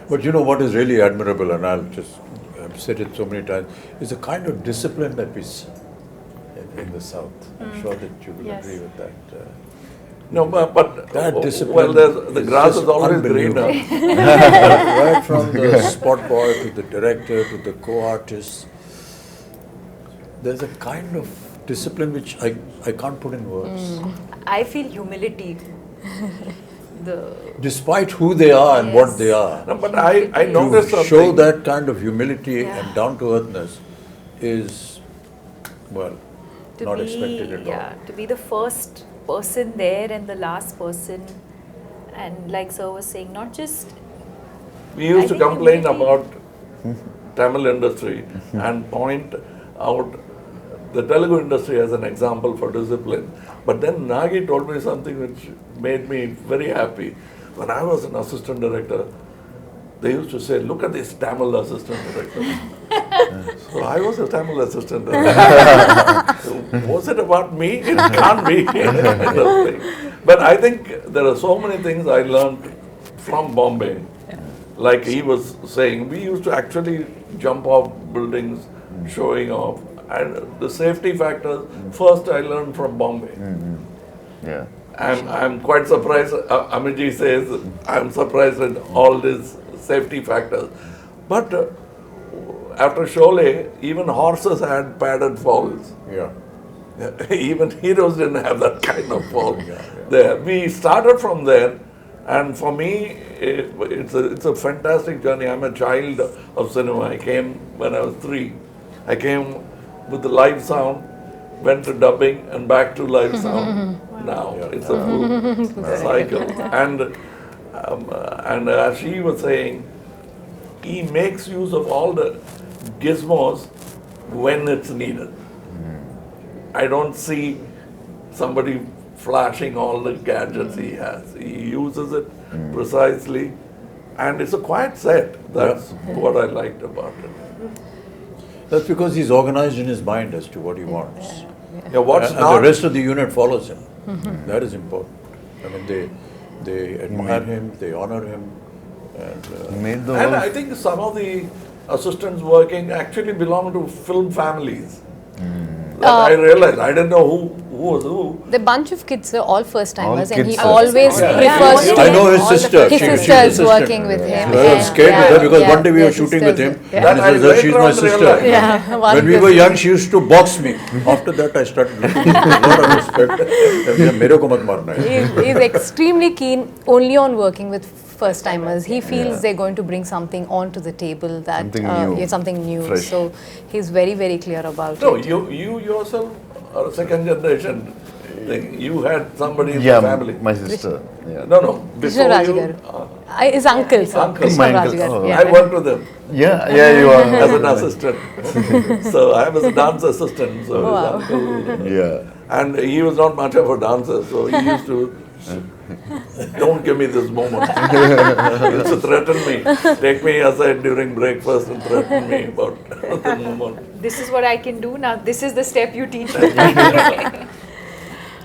But you know what is really admirable, and I've said it so many times, is the kind of discipline that we see in the South. I'm sure that you will agree with that. No, but that discipline. Well, the grass is always greener. Right from the spot boy to the director to the co-artist, there's a kind of discipline which I can't put in words. I feel humility. Despite who they are and what they are. No, but I noticed to something. show that kind of humility and down-to-earthness is, well, not expected at all. To be the first person there and the last person, and like Sir was saying, not just... We used to complain about Tamil industry and point out the Telugu industry as an example for discipline. But then Nagi told me something which made me very happy. When I was an assistant director, they used to say, look at this Tamil assistant director. So I was a Tamil assistant director. So was it about me? It can't be. But I think there are so many things I learned from Bombay. Like he was saying, we used to actually jump off buildings, showing off. And the safety factors, first I learned from Bombay. Yeah. I'm quite surprised, Amiji says, I'm surprised at all these safety factors. But after Sholay, even horses had padded falls. Yeah. Even heroes didn't have that kind of fall. There. We started from there, and for me, it's a fantastic journey. I'm a child of cinema. I came when I was 3. I came with the live sound, went to dubbing and back to live sound. Now it's a full cycle. And as she was saying, he makes use of all the gizmos when it's needed. I don't see somebody flashing all the gadgets he has. He uses it precisely, and it's a quiet set. That's what I liked about it. That's because he's organized in his mind as to what he wants. Yeah, what's And not the rest of the unit follows him. That is important. I mean, they admire him, they honor him. And I think some of the assistants working actually belong to film families. I realized, I didn't know who was who. The bunch of kids are all first timers, All and he kids always prefers to I know his sister. his She's sister is assistant. working with him. I was scared with her because one day we were shooting with him, and he says, "She's my sister." Yeah, When we were young, she used to box me. After that, I started looking with a lot of respect. मेरे को मत मारना है. He is extremely keen only on working with first timers. He feels they're going to bring something onto the table that something new. Fresh. So he's very, very clear about No, it. you yourself are a second generation thing. You had somebody in the family. My sister. Yeah. No, before Krishna you. Raj His uncle, sir. Uncle. Krishna My Raj uncle. garu. Oh. Yeah. I worked with him Yeah, you are. as an assistant. So I was a dance assistant. So his uncle. Yeah. And he was not much of a dancer, so he used to. Don't give me this moment. He used to threaten me. Take me aside during breakfast and threaten me about the moment. This is what I can do now. This is the step you teach me.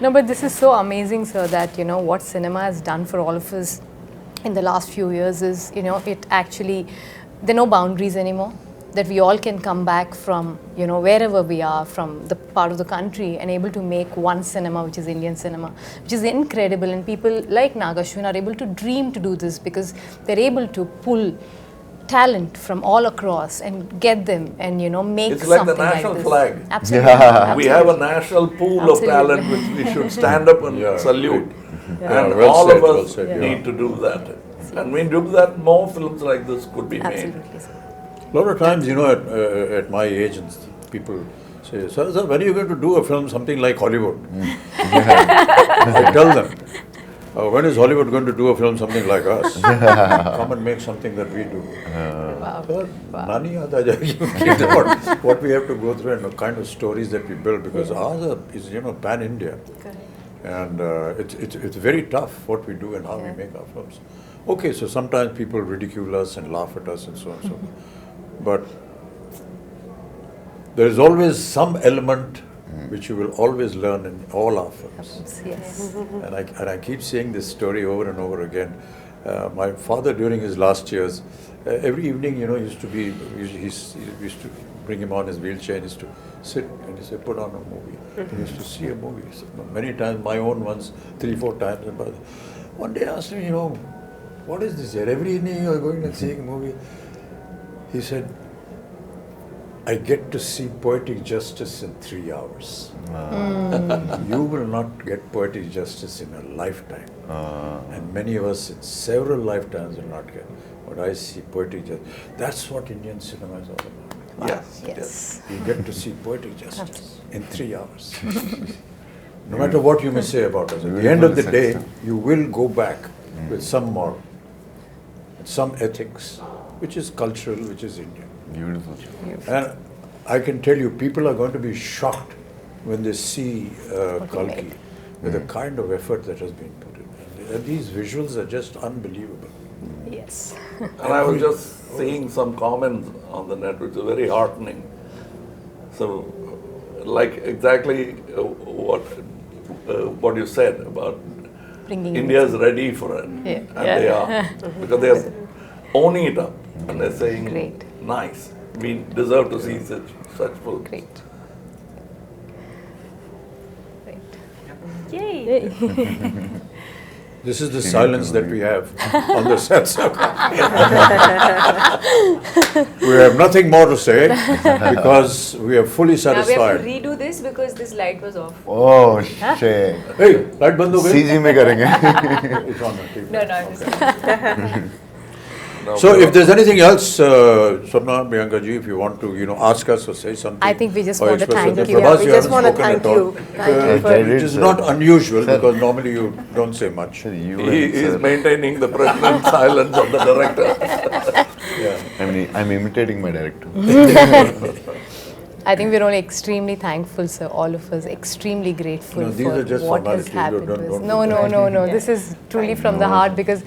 No, but this is so amazing, sir, that, what cinema has done for all of us in the last few years is, it actually, there are no boundaries anymore. That we all can come back from, wherever we are, from the part of the country, and able to make one cinema, which is Indian cinema, which is incredible. And people like Nag Ashwin are able to dream to do this because they're able to pull talent from all across and get them and, make It's like something the national like this. flag. Absolutely. Yeah. We have a national pool of talent which we should stand up and salute. And well all said, of well us said, need to do that. And when we do that, more films like this could be made. Absolutely, sir. A lot of times, at my age, and people say, sir, when are you going to do a film, something like Hollywood? I tell them, when is Hollywood going to do a film, something like us? Come and make something that we do. Nani yaad aa jayegi. What we have to go through and the kind of stories that we build, because ours is, pan-India. And it's very tough what we do and how we make our films. Okay, so sometimes people ridicule us and laugh at us and so on and so forth. But there is always some element which you will always learn in all our films. Yes. And I keep saying this story over and over again. My father, during his last years, every evening, used to be, we used to bring him on his wheelchair and used to sit and he said, put on a movie. He used to see a movie. So many times, my own ones, 3-4 times. And one day I asked him, what is this here? Every evening you are going and seeing a movie. He said, I get to see poetic justice in 3 hours. You will not get poetic justice in a lifetime. And many of us in several lifetimes will not get. But I see poetic justice. That's what Indian cinema is all about. Yes. Yes. You get to see poetic justice in 3 hours. No matter what you may say about us, at the end of the day, you will go back with some moral, some ethics, which is cultural, which is Indian. Beautiful. And I can tell you, people are going to be shocked when they see Kalki with the kind of effort that has been put in. And these visuals are just unbelievable. Yes. And I was just seeing some comments on the net which are very heartening. So, like exactly what you said about Bringing India's ready for it, and they are, because they are owning it up and they're saying, Great. nice, we deserve to see such films. Great. Yay! This is the silence that we have on the sets. We have nothing more to say because we are fully Now we have to satisfied. redo this because this light was off. Oh shit. Hey, light band ho gayi? CG में करेंगे. It's on the TV. No, I'm just Now, So if there's anything else, Swapna, Priyanka ji, if you want to, ask us or say something. I think we just or want to express thank something. you. Prabhas, We you just haven't want to spoken thank at all. you. Thank you for It is not unusual Sir. because normally you don't say much. Sir, you he and is sir. maintaining the pregnant silence of the director. Yeah. I'm imitating my director. I think we're all extremely thankful, sir, all of us, extremely grateful No, these for are just what has formalities. happened Don't- to us. don't No, do no, that. no. This is truly from the heart because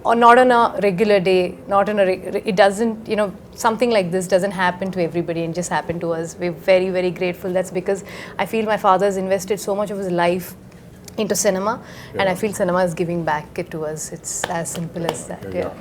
not on a regular day, not on a, it doesn't, something like this doesn't happen to everybody and just happen to us. We're very, very grateful. That's because I feel my father has invested so much of his life into cinema and I feel cinema is giving back it to us. It's as simple as that. Yeah.